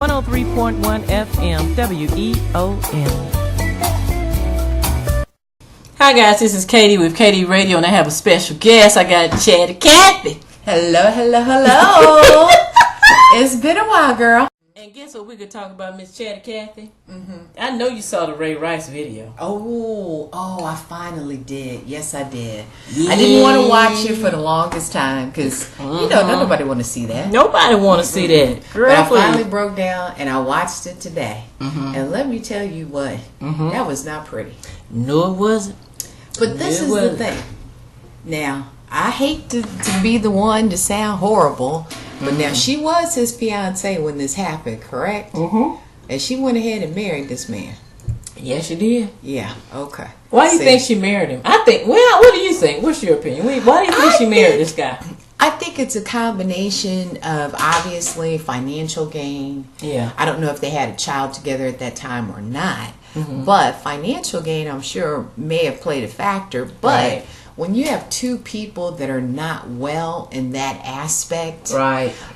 103.1 FM, WEOM. Hi guys, this is Kaye Dee with Kaye Dee Radio, and I have a special guest. I got Chatty, Cathy. Hello, hello, hello. It's been a while, girl. And guess what we could talk about, Miss Chatty, Cathy? I know you saw the Ray Rice video. Oh, I finally did. Yes, I did. Yeah. I didn't want to watch it for the longest time because, nobody want to see that. Nobody want to see that. Girl, but I finally broke down and I watched it today. And let me tell you what, that was not pretty. No, it wasn't. But this is the thing. Now, I hate to be the one to sound horrible, but now she was his fiance when this happened, correct? And she went ahead and married this man. Yes, she did. Yeah, okay. Why do you think she married him? I think, well, what do you think? What's your opinion? Why do you think she married this guy? I think it's a combination of, obviously, financial gain. Yeah. I don't know if they had a child together at that time or not. But financial gain, I'm sure, may have played a factor. But when you have two people that are not well in that aspect,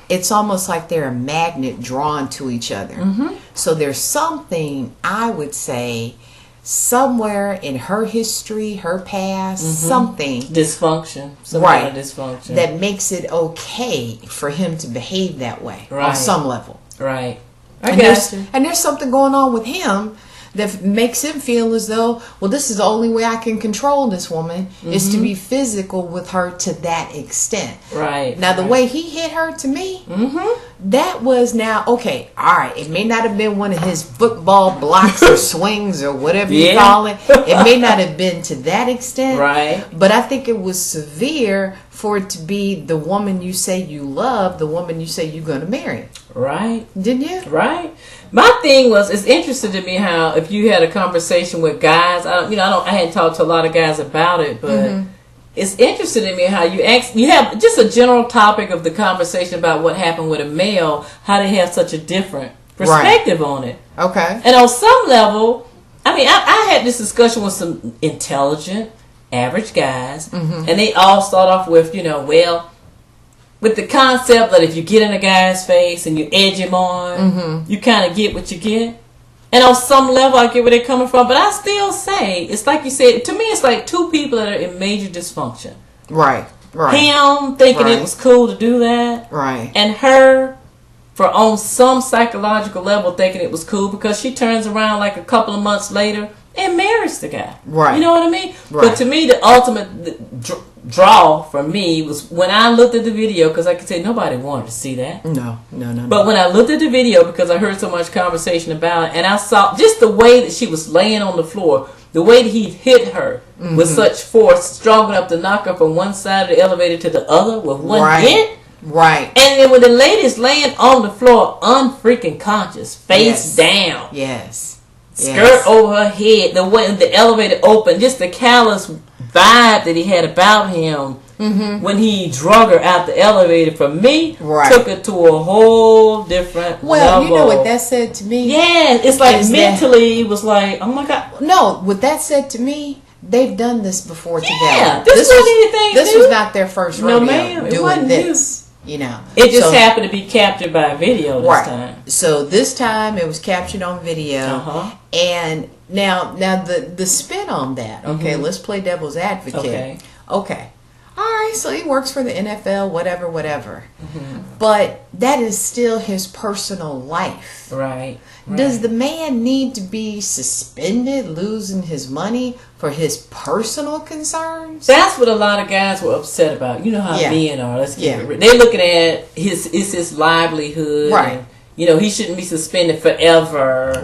it's almost like they're a magnet drawn to each other. So there's something, I would say, somewhere in her history, her past, something dysfunction, some kind of dysfunction that makes it okay for him to behave that way on some level. I and there's something going on with him that makes him feel as though, well, this is the only way I can control this woman is to be physical with her to that extent. Now, the way he hit her to me, that was now, okay, all right, it may not have been one of his football blocks or swings or whatever you call it. It may not have been to that extent. But I think it was severe for it to be the woman you say you love, the woman you say you're going to marry. Didn't you? My thing was, it's interesting to me how if you had a conversation with guys, I hadn't talked to a lot of guys about it, but it's interesting to me how you have just a general topic of the conversation about what happened with a male, how they have such a different perspective on it. And on some level, I had this discussion with some intelligent, average guys, and they all start off with, with the concept that if you get in a guy's face and you edge him on, you kind of get what you get. And on some level, I get where they're coming from. But I still say, it's like you said, to me, it's like two people that are in major dysfunction. Him thinking it was cool to do that. And her, on some psychological level, thinking it was cool because she turns around like a couple of months later and marries the guy. You know what I mean? But to me, the ultimate draw for me was when I looked at the video, because I could say nobody wanted to see that. No. But when I looked at the video, because I heard so much conversation about it, and I saw just the way that she was laying on the floor, the way that he hit her with such force, strong enough to knock her from one side of the elevator to the other with one hit. And then when the lady's laying on the floor, unfreaking conscious, face down. Skirt over her head, the way the elevator opened, just the callous vibe that he had about him when he drug her out the elevator, for me, took her to a whole different level. You know what that said to me? It's like mentally, it was like, oh my God. No, what that said to me, they've done this before together. This wasn't anything This new. Was not their first rodeo doing this. It just happened to be captured by video this time. So this time it was captured on video, and now the spin on that. Okay, let's play devil's advocate. Okay. All right, so he works for the NFL, whatever. But that is still his personal life. Does the man need to be suspended, losing his money for his personal concerns? That's what a lot of guys were upset about. You know how men are. Let's get it. They're looking at his livelihood. And, he shouldn't be suspended forever.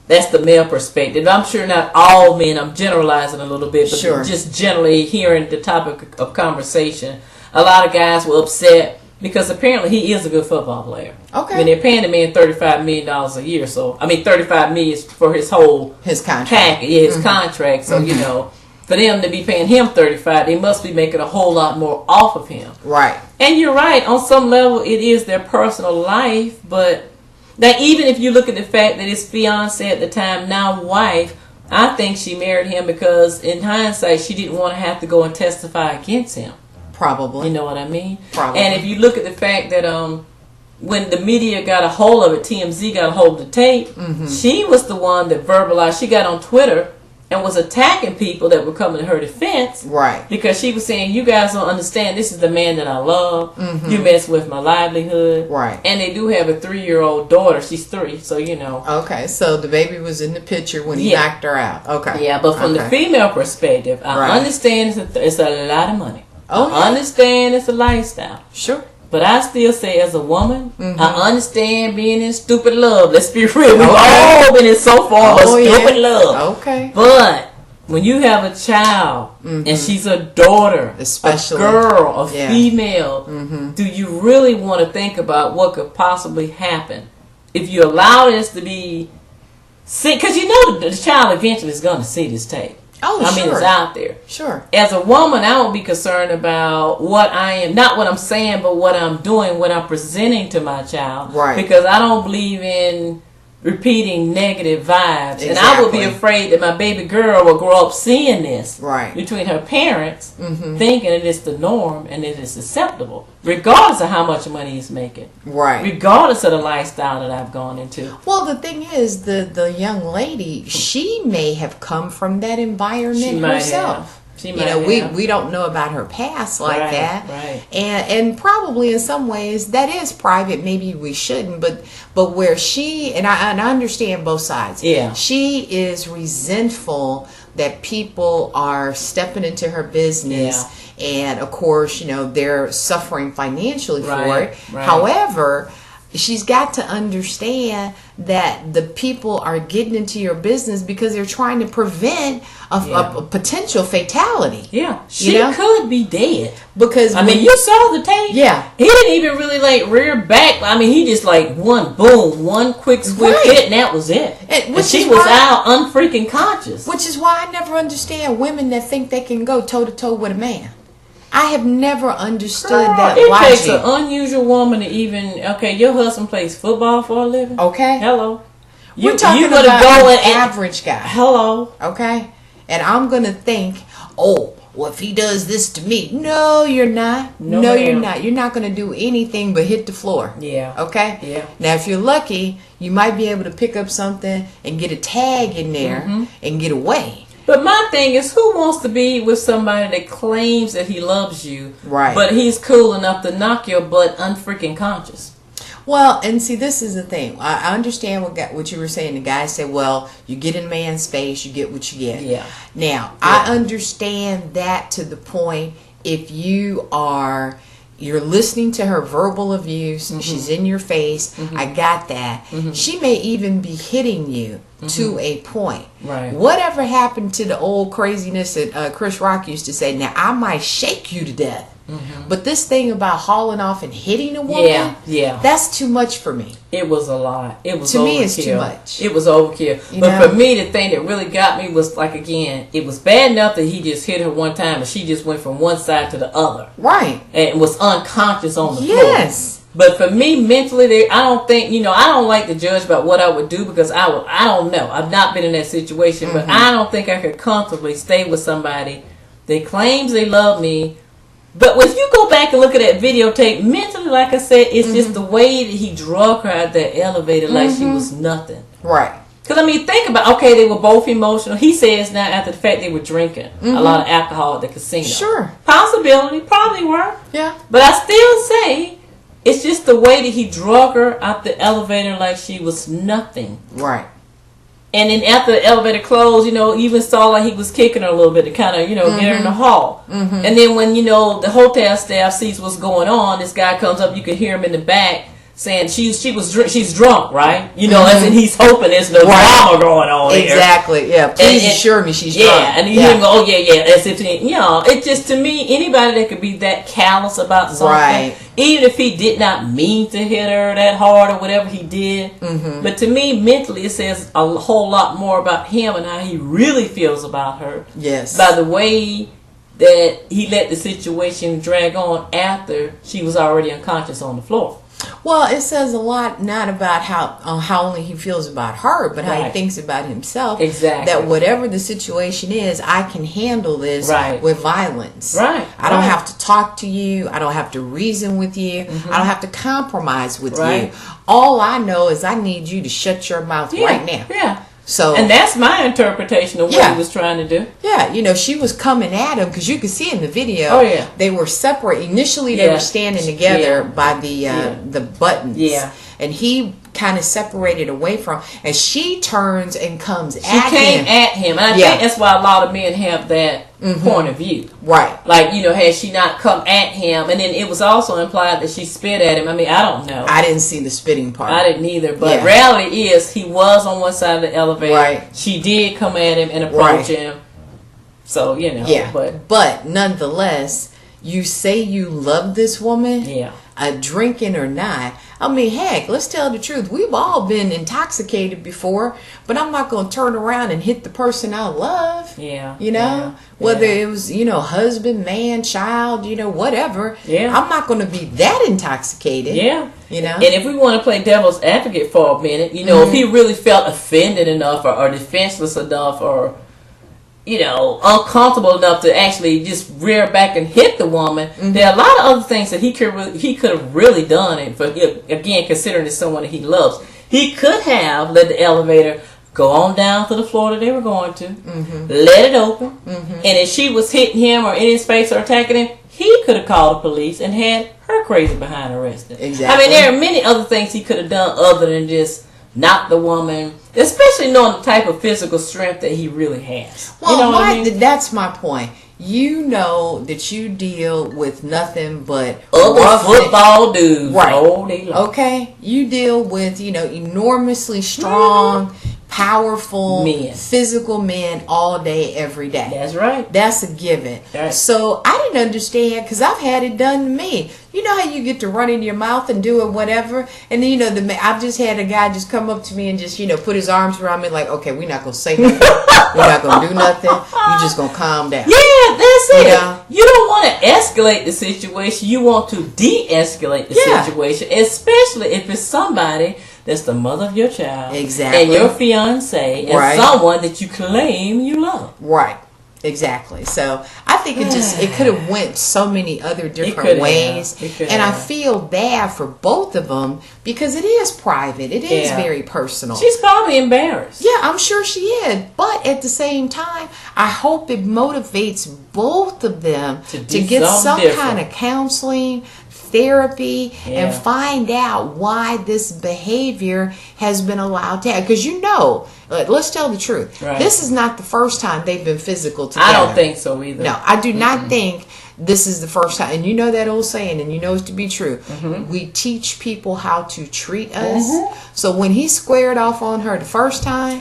That's the male perspective. I'm sure not all men, I'm generalizing a little bit, but just generally hearing the topic of conversation, a lot of guys were upset because apparently he is a good football player. They're paying the man $35 million a year. So, $35 million for his contract. Package, his contract. So, for them to be paying him $35, they must be making a whole lot more off of him. And you're right. On some level, it is their personal life, but now, even if you look at the fact that his fiance at the time, now wife, I think she married him because, in hindsight, she didn't want to have to go and testify against him. Probably. You know what I mean? Probably. And if you look at the fact that when the media got a hold of it, TMZ got a hold of the tape, she was the one that verbalized. She got on Twitter and was attacking people that were coming to her defense. Right. Because she was saying, you guys don't understand, this is the man that I love. You mess with my livelihood. Right. And they do have a 3-year-old daughter. She's 3, so you know. Okay, so the baby was in the picture when he knocked her out. Okay. Yeah, but from the female perspective, I understand it's a lot of money. I understand it's a lifestyle. Sure. But I still say, as a woman, I understand being in stupid love. Let's be real. We've all been in so far of stupid love. Okay. But when you have a child and she's a daughter, especially a girl, a female, do you really want to think about what could possibly happen if you allow this to be? Because you know the child eventually is going to see this tape. I mean, it's out there. Sure. As a woman, I would be concerned about what I am, not what I'm saying, but what I'm doing, what I'm presenting to my child. Right. Because I don't believe in repeating negative vibes. Exactly. And I would be afraid that my baby girl will grow up seeing this between her parents, thinking it is the norm and it is acceptable, regardless of how much money he's making. Right. Regardless of the lifestyle that I've gone into. Well, the thing is, the young lady, she may have come from that environment herself. We don't know about her past like that, and probably in some ways that is private. Maybe we shouldn't, but where she and I understand both sides. Yeah, she is resentful that people are stepping into her business, and of course, they're suffering financially for it. However, she's got to understand that the people are getting into your business because they're trying to prevent a potential fatality. Yeah, she could be dead. Because you saw the tape. Yeah, he didn't even really rear back. I mean, he just one quick swift hit, and that was it. And she was out unfreaking conscious. Which is why I never understand women that think they can go toe to toe with a man. I have never understood that logic. It takes an unusual woman to even, your husband plays football for a living. Okay. Hello. We're talking about an average guy. Hello. Okay. And I'm going to think, if he does this to me. No, you're not. No, you're not. You're not going to do anything but hit the floor. Yeah. Okay? Yeah. Now, if you're lucky, you might be able to pick up something and get a tag in there and get away. But my thing is, who wants to be with somebody that claims that he loves you, but he's cool enough to knock your butt unfreaking conscious? Well, and see, this is the thing. I understand what you were saying. The guy said, well, you get in a man's space, you get what you get. Yeah. Now, I understand that to the point if you're listening to her verbal abuse, she's in your face, I got that. She may even be hitting you to a point. Right. Whatever happened to the old craziness that Chris Rock used to say, now I might shake you to death. But this thing about hauling off and hitting a woman, that's too much for me. It was a lot. It was to overkill. Me, it's too much. It was overkill. But for me, the thing that really got me was it was bad enough that he just hit her one time and she just went from one side to the other. Right. And was unconscious on the floor. Yes. But for me, mentally, I don't think, I don't like to judge about what I would do because I don't know. I've not been in that situation, but I don't think I could comfortably stay with somebody that claims they love me. But if you go back and look at that videotape, mentally, like I said, it's just the way that he drug her out that elevator like she was nothing. Right. Because, think about, they were both emotional. He says now after the fact they were drinking a lot of alcohol at the casino. Sure. Possibility, probably were. Yeah. But I still say it's just the way that he drug her out the elevator like she was nothing. Right. And then after the elevator closed, even saw like he was kicking her a little bit to kind of, get her in the hall. And then when, the hotel staff sees what's going on, this guy comes up, you can hear him in the back saying she's drunk, right? As in he's hoping there's no drama going on here. Exactly, yeah. Please assure me she's drunk. Yeah, and you hear him go, as if, it just, to me, anybody that could be that callous about something, even if he did not mean to hit her that hard or whatever he did, but to me, mentally, it says a whole lot more about him and how he really feels about her. Yes. By the way that he let the situation drag on after she was already unconscious on the floor. Well, it says a lot not about how only he feels about her, but how he thinks about himself. Exactly. That whatever the situation is, I can handle this with violence. Right. I don't have to talk to you. I don't have to reason with you. I don't have to compromise with you. All I know is I need you to shut your mouth right now. Yeah. So, and that's my interpretation of what he was trying to do. Yeah, you know, she was coming at him because you could see in the video. Oh yeah, they were separate. Initially, they were standing together by the buttons. Yeah, and he kind of separated away from. And she turns and comes at him. She came at him, and I think that's why a lot of men have that point of view. Right. Like, you know, had she not come at him, and then it was also implied that she spit at him. I mean, I don't know. I didn't see the spitting part. I didn't either. But reality is, he was on one side of the elevator. Right. She did come at him and approach him. So, you know. Yeah. But nonetheless, you say you love this woman. Yeah. Drinking or not. I mean, heck, let's tell the truth. We've all been intoxicated before, but I'm not going to turn around and hit the person I love. Yeah. You know, whether it was, you know, husband, man, child, you know, whatever. Yeah. I'm not going to be that intoxicated. Yeah. You know? And if we want to play devil's advocate for a minute, you know, if he really felt offended enough or defenseless enough or, you know, uncomfortable enough to actually just rear back and hit the woman, there are a lot of other things that he could have really done. And for, again, considering it's someone that he loves, he could have let the elevator go on down to the floor that they were going to, let it open, and if she was hitting him or in his face or attacking him, he could have called the police and had her crazy behind arrested. Exactly. I mean, there are many other things he could have done other than just knock the woman, especially knowing the type of physical strength that he really has. Well, you know what I mean? That's my point. You know that you deal with nothing but other football dudes all day long. Okay? You deal with, you know, enormously strong, powerful, physical men all day, every day. That's right. That's a given. Right. So I didn't understand because I've had it done to me. You know how you get to run in your mouth and do it whatever, and then, you know, I've just had a guy just come up to me and just, you know, put his arms around me like, okay, we're not gonna say nothing, we're not gonna do nothing, you're just gonna calm down. Yeah, that's it. You don't want to escalate the situation. You want to de-escalate the situation, especially if it's somebody that's the mother of your child, and your fiance, and someone that you claim you love. Right. Exactly. So I think it could have went so many other different ways, and I feel bad for both of them because it is private. It is very personal. She's probably embarrassed. Yeah, I'm sure she is. But at the same time, I hope it motivates both of them to get some kind of counseling, therapy, and find out why this behavior has been allowed to happen. Because, you know, let's tell the truth. Right. This is not the first time they've been physical together. I don't think so either. No, I do not think this is the first time. And you know that old saying, and you know it to be true. We teach people how to treat us. So when he squared off on her the first time,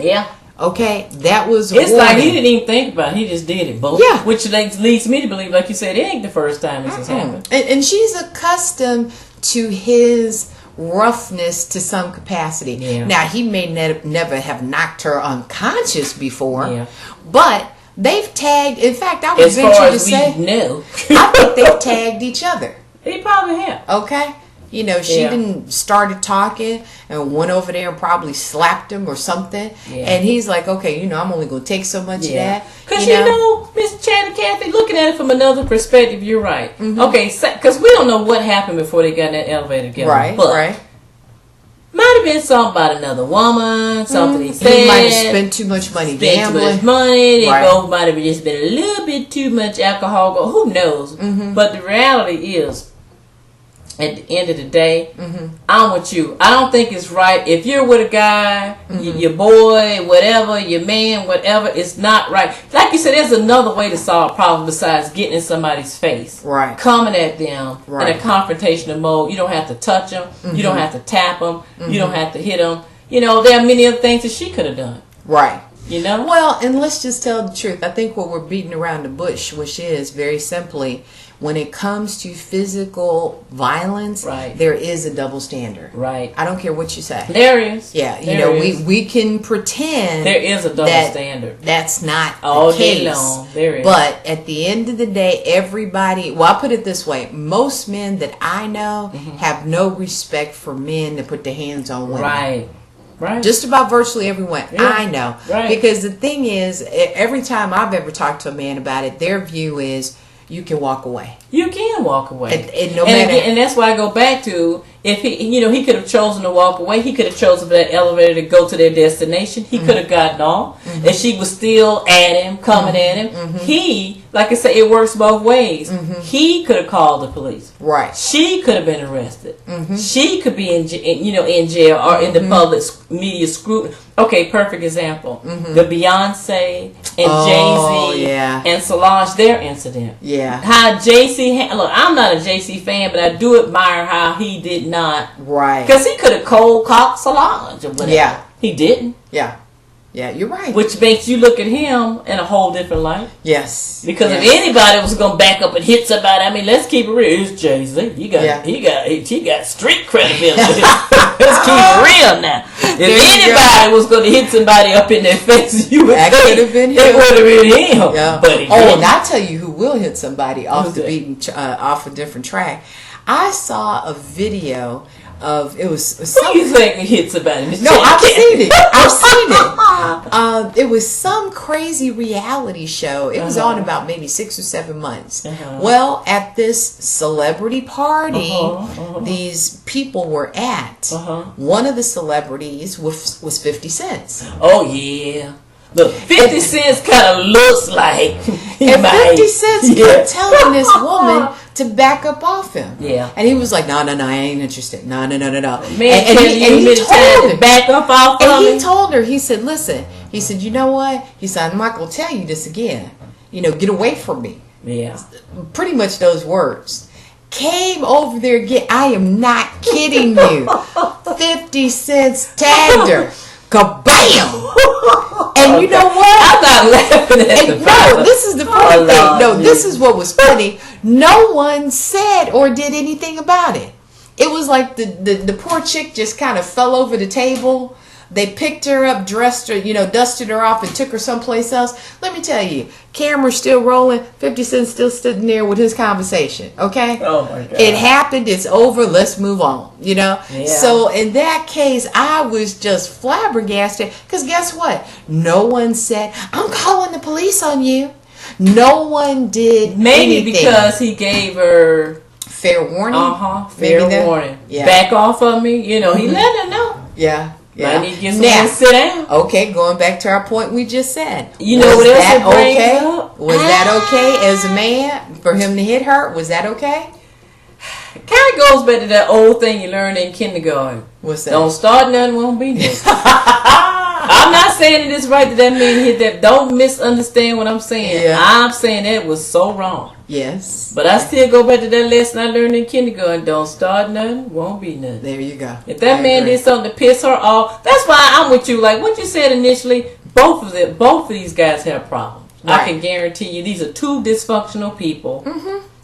okay, that was it's like he didn't even think about it. He just did it. Both. Yeah. Which leads me to believe, like you said, it ain't the first time this has happened. And she's accustomed to his roughness to some capacity. Yeah. Now, he may never have knocked her unconscious before, but they've tagged. In fact, I would venture to say, I think they've tagged each other. They probably have. Okay. You know, she didn't started talking and went over there and probably slapped him or something. Yeah. And he's like, okay, you know, I'm only going to take so much of that. Because, you know, Miss Chatty, Cathy, looking at it from another perspective, you're right. Okay, because we don't know what happened before they got in that elevator together. Right, but might have been something about another woman, something he said. He might have spent too much money gambling. Too much money. They both might have just been a little bit too much alcohol. Who knows? But the reality is, at the end of the day, I'm with you. I don't think it's right. If you're with a guy, your boy, whatever, your man, whatever, it's not right. Like you said, there's another way to solve a problem besides getting in somebody's face. Right. Coming at them in a confrontational mode. You don't have to touch them. You don't have to tap them. You don't have to hit them. You know, there are many other things that she could have done. Right. You know? Well, and let's just tell the truth. I think what we're beating around the bush, which is very simply, when it comes to physical violence, there is a double standard. Right. I don't care what you say. There is. Yeah. You know, we can pretend there is a double standard. That's not the case. Day long. There is. But at the end of the day, everybody, well, I'll put it this way. Most men that I know have no respect for men that put their hands on women. Right. Right. Just about virtually everyone I know. Right. Because the thing is, every time I've ever talked to a man about it, their view is you can walk away. You can walk away. And that's why I go back to, if he could have chosen to walk away. He could have chosen for that elevator to go to their destination. He could have gotten off. And she was still at him, coming at him. He, like I said, it works both ways. He could have called the police. Right. She could have been arrested. She could be in jail or in the public media scrutiny. Okay, perfect example. The Beyonce and Jay-Z and Solange, their incident. Yeah. How Jay-Z, look, I'm not a Jay-Z fan, but I do admire how he did not. Right. Because he could have cold cocked Solange or whatever. Yeah. He didn't. Yeah. Yeah, you're right. Which makes you look at him in a whole different light. Yes. Because if anybody was going to back up and hit somebody, I mean, let's keep it real. It's Jay-Z. He got street credibility. Let's keep it real now. If anybody was going to hit somebody up in their face, you would think it would have been him. Yeah. But and I'll tell you who will hit somebody off the beaten, off a different track. I saw a video of Who you think hit somebody? No, I've seen it. It was some crazy reality show. It was on about maybe 6 or 7 months. Well, at this celebrity party these people were at, one of the celebrities was 50 Cent. Oh yeah. Look, 50 Cent kind of looks like and 50 Cent kept telling this woman to back up off him. Yeah. And he was like, no, I ain't interested. No. Man, and he told her, back up off and he told her, he said, listen, he said, you know what? He said, I'm not going to tell you this again. Get away from me. Yeah. Pretty much those words. Came over there again. I am not kidding you. 50 Cent tagged her. Kabam! And you know what? I'm not laughing at it. No, this is the funny thing. No, this is what was funny. No one said or did anything about it. It was like the poor chick just kind of fell over the table. They picked her up, dressed her, dusted her off and took her someplace else. Let me tell you, camera's still rolling. 50 Cent still sitting there with his conversation. Okay? Oh my God. It happened. It's over. Let's move on. Yeah. So in that case, I was just flabbergasted. Because guess what? No one said, I'm calling the police on you. No one did Maybe because he gave her fair warning. Fair warning. Yeah. Back off of me. He let her know. Yeah. Yeah. I need to get someone to sit down. Okay, going back to our point we just said. You know what else it brings up? Was that okay as a man for him to hit her? Was that okay? Kind of goes back to that old thing you learned in kindergarten. What's that? Don't start nothing, won't be nothing. I'm not saying it is right that man hit that. Don't misunderstand what I'm saying. Yeah. I'm saying that was so wrong. Yes. But I still go back to that lesson I learned in kindergarten. Don't start nothing, won't be nothing. There you go. If that man did something to piss her off, that's why I'm with you. Like what you said initially, both of these guys have problems. Right. I can guarantee you these are two dysfunctional people.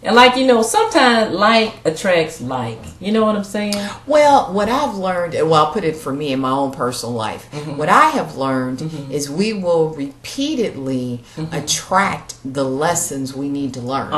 And sometimes like attracts like. You know what I'm saying? Well, what I've learned, I'll put it for me in my own personal life. What I have learned is we will repeatedly attract the lessons we need to learn.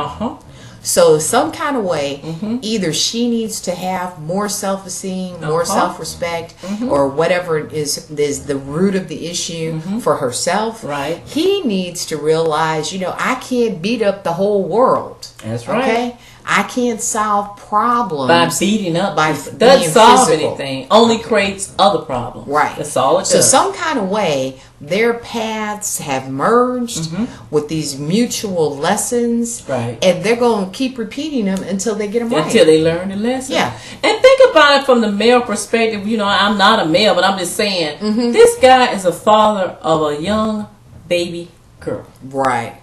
So some kind of way, either she needs to have more self-esteem, more self-respect, or whatever is the root of the issue for herself. Right. He needs to realize, I can't beat up the whole world. That's right. Okay? I can't solve problems by beating up. Doesn't solve anything. Only creates other problems. Right. That's all it does. So some kind of way, their paths have merged with these mutual lessons. Right. And they're going to keep repeating them until they get them right. Until they learn the lesson. Yeah. And think about it from the male perspective. I'm not a male, but I'm just saying, this guy is a father of a young baby girl. Right.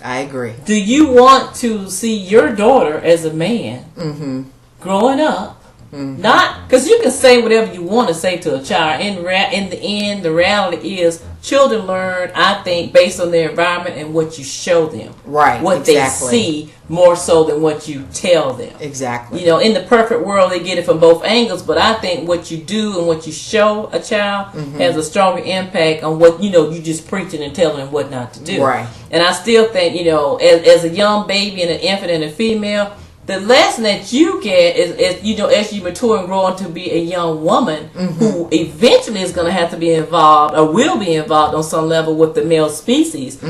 I agree. Do you want to see your daughter as a man growing up Not because you can say whatever you want to say to a child. In the end, the reality is children learn, I think, based on their environment and what you show them. Right. What they see more so than what you tell them. Exactly. You know, in the perfect world, they get it from both angles. But I think what you do and what you show a child has a stronger impact on what, you just preaching and telling them what not to do. Right. And I still think, as a young baby and an infant and a female, the lesson that you get is as you mature and grow on to be a young woman who eventually is going to have to be involved or will be involved on some level with the male species.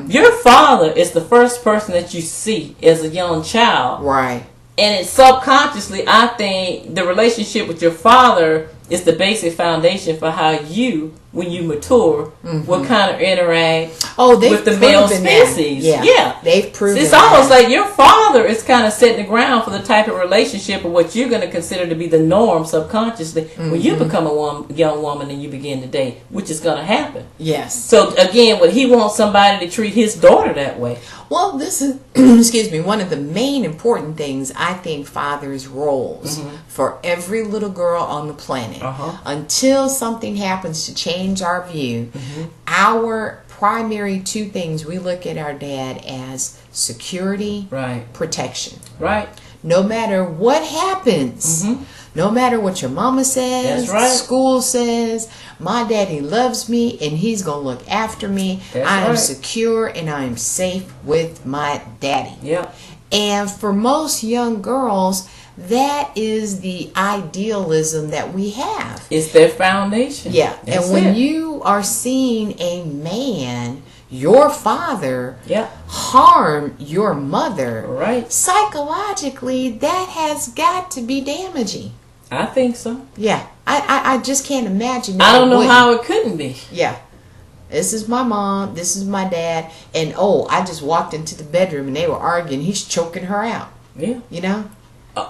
Your father is the first person that you see as a young child. Right. And it's subconsciously, I think, the relationship with your father is the basic foundation for how you, when you mature, will kind of interact with the male species. Yeah. They've proven it's almost like your father is kind of setting the ground for the type of relationship or what you're going to consider to be the norm subconsciously when you become a young woman and you begin to date, which is going to happen. Yes. So again, would he want somebody to treat his daughter that way? Well, this is, excuse me, one of the main important things, I think, fathers' roles for every little girl on the planet. Until something happens to change our view, our primary two things, we look at our dad as security, protection. Right. No matter what happens, no matter what your mama says, school says, my daddy loves me and he's going to look after me. I am secure and I am safe with my daddy. Yeah. And for most young girls, that is the idealism that we have. It's their foundation. Yeah. And when you are seeing a man, your father, harm your mother, psychologically, that has got to be damaging. I think so. Yeah. I just can't imagine. I don't know how it couldn't be. Yeah. This is my mom. This is my dad. And, I just walked into the bedroom and they were arguing. He's choking her out. Yeah. You know?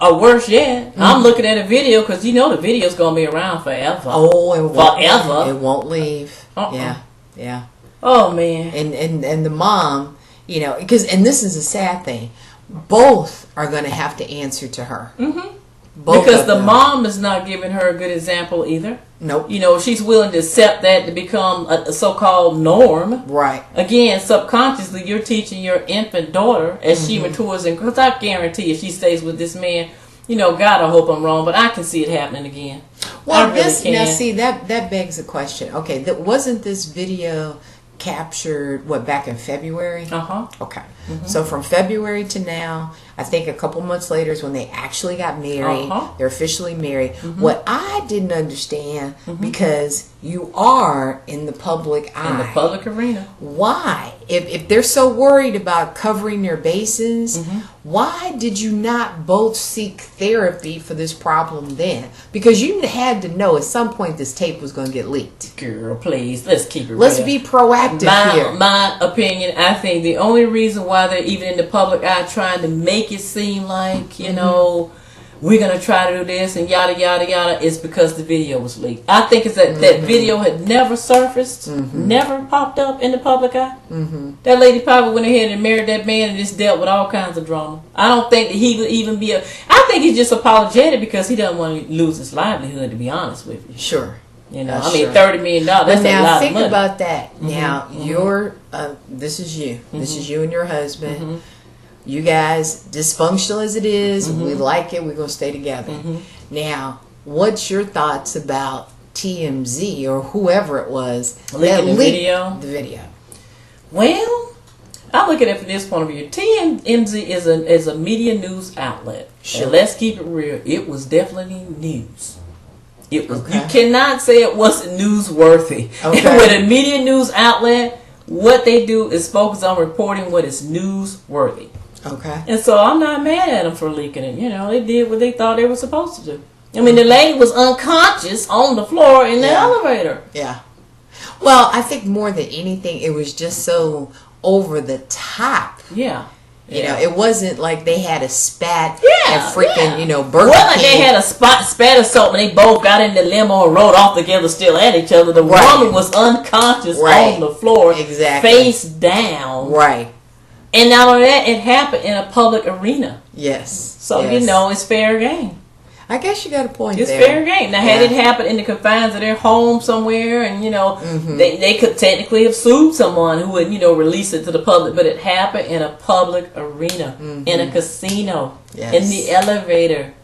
Or worse yet, I'm looking at a video because the video's going to be around forever. Oh, it won't. Forever. It won't leave. Yeah. Yeah. Oh, man. And the mom, and this is a sad thing. Both are going to have to answer to her. Because the mom is not giving her a good example either. Nope. She's willing to accept that to become a so-called norm. Right. Again, subconsciously, you're teaching your infant daughter as she matures. And because I guarantee if she stays with this man, God, I hope I'm wrong, but I can see it happening again. Well, now see, that begs a question. Okay, wasn't this video captured, back in February? Okay. So from February to now, I think a couple months later is when they actually got married. They're officially married. What I didn't understand, because you are in the public eye. In the public arena. Why? If they're so worried about covering their bases, why did you not both seek therapy for this problem then? Because you had to know at some point this tape was going to get leaked. Girl, please, let's keep it real. Let's be proactive here. My opinion, I think the only reason why they're even in the public eye trying to make it seem like, we're going to try to do this and yada, yada, yada, is because the video was leaked. I think it's that video had never surfaced, never popped up in the public eye. That lady probably went ahead and married that man and just dealt with all kinds of drama. I don't think that he would even be I think he's just apologetic because he doesn't want to lose his livelihood, to be honest with you. Sure. $30 million, that's a lot of money. Now, think about that. Now, this is you. This is you and your husband. You guys, dysfunctional as it is, we like it, we're going to stay together. Now, what's your thoughts about TMZ or whoever it was that leaked the video? Well, I look at it from this point of view. TMZ is a media news outlet. Sure. And let's keep it real. It was definitely news. It was. You cannot say it wasn't newsworthy. With a media news outlet, what they do is focus on reporting what is newsworthy. Okay. And so I'm not mad at them for leaking it. They did what they thought they were supposed to do. I mean, the lady was unconscious on the floor in the elevator. Yeah. Well, I think more than anything, it was just so over the top. Yeah. It wasn't like they had a spat and freaking, Burger King. Like they had a spat or something. They both got in the limo and rode off together, still at each other. The woman was unconscious on the floor, face down. Right. And not only that, it happened in a public arena. Yes. So, it's fair game. I guess you got a point it's there. Fair game. Now, had it happened in the confines of their home somewhere, and they could technically have sued someone who would release it to the public, but it happened in a public arena, in a casino, in the elevator.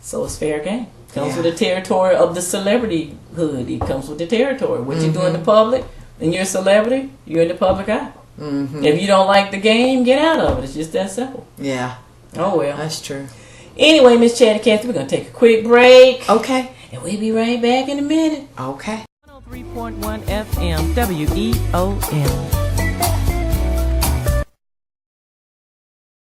So it's fair game. Comes with the territory of the celebrity hood. It comes with the territory. What you do in the public, and you're a celebrity, you're in the public eye. If you don't like the game, get out of it. It's just that simple. Yeah. Oh well. That's true. Anyway, Miss Chatty, Cathy, we're going to take a quick break. Okay. And we'll be right back in a minute. Okay. 103.1 FM, WEOM.